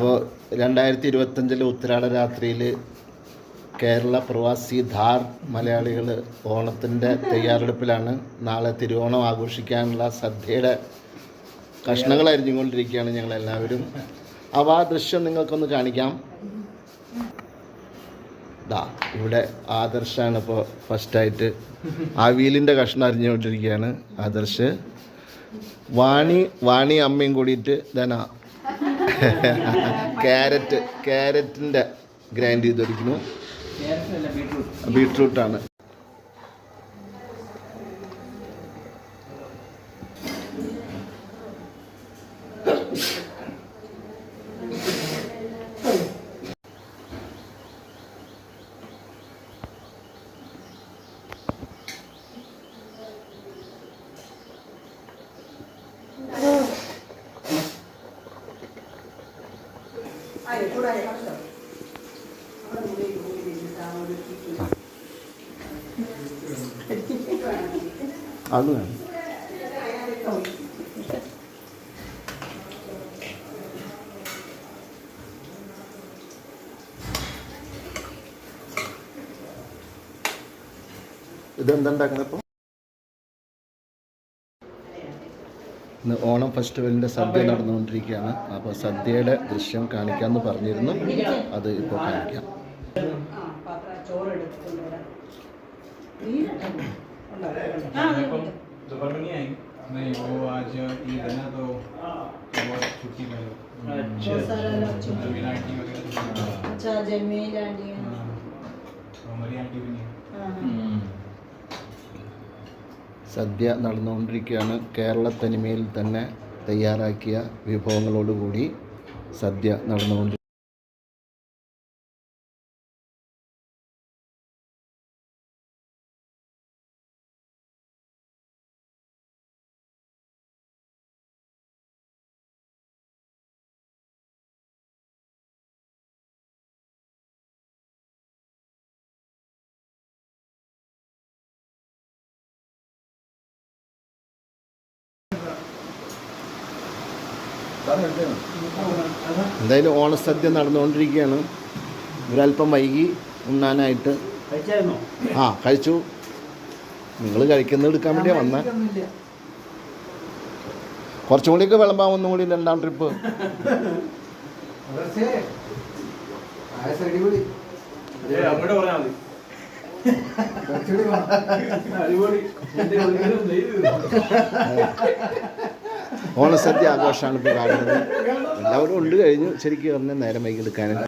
അപ്പോൾ 2025 ഉത്രാട രാത്രിയിൽ കേരള പ്രവാസി ധാർ മലയാളികൾ ഓണത്തിൻ്റെ തയ്യാറെടുപ്പിലാണ്. നാളെ തിരുവോണം ആഘോഷിക്കാനുള്ള സദ്യയുടെ കഷ്ണങ്ങൾ അരിഞ്ഞുകൊണ്ടിരിക്കുകയാണ് ഞങ്ങളെല്ലാവരും. അപ്പോൾ ആ ദൃശ്യം നിങ്ങൾക്കൊന്ന് കാണിക്കാം. ഇവിടെ ആദർശാണ് ഇപ്പോൾ ഫസ്റ്റായിട്ട് അവിയലിൻ്റെ കഷ്ണം അരിഞ്ഞുകൊണ്ടിരിക്കുകയാണ്. ആദർശ് വാണി അമ്മയും കൂടിയിട്ട് ധന ക്യാരറ്റിൻ്റെ ഗ്രൈൻഡ് ചെയ്തൊരിക്കുന്നു. ബീട്രൂട്ടാണ്. അത് വേണം. ഇതെന്തുണ്ടാക്കുന്നപ്പോൾ ഇന്ന് ഓണം ഫെസ്റ്റിവലിൻ്റെ സദ്യ നടന്നുകൊണ്ടിരിക്കുകയാണ്. അപ്പോൾ സദ്യയുടെ ദൃശ്യം കാണിക്കാമെന്ന് പറഞ്ഞിരുന്നു. അത് ഇപ്പോൾ കാണിക്കാം. नहीं वो आज ईद है ना तो बहुत छुट्टी में अच्छा जमील आंटी हमारी आंटी भी नहीं സദ്യ നടന്നുകൊണ്ടിരിക്കുകയാണ്. കേരള തനിമയിൽ തന്നെ തയ്യാറാക്കിയ വിഭവങ്ങളോടുകൂടി സദ്യ നടന്നുകൊണ്ടിരിക്കുകയാണ്. എന്തായാലും ഓണസദ്യ നടന്നുകൊണ്ടിരിക്കുകയാണ്. ഒരല്പം വൈകി ഉണ്ണാനായിട്ട്. കഴിച്ചു. നിങ്ങൾ കഴിക്കുന്നത് എടുക്കാൻ വേണ്ടിയാണ് വന്നത്. കുറച്ചും കൂടിയൊക്കെ വിളമ്പാൻ ഒന്നും കൂടി 2ാം ട്രിപ്പ്. ഓണസദ്യ ആഘോഷമാണ് ഇപ്പോൾ കാണുന്നത്. എല്ലാവരും ഉണ്ട് കഴിഞ്ഞു. ശരിക്കും പറഞ്ഞാൽ നേരം വൈകി എടുക്കാനും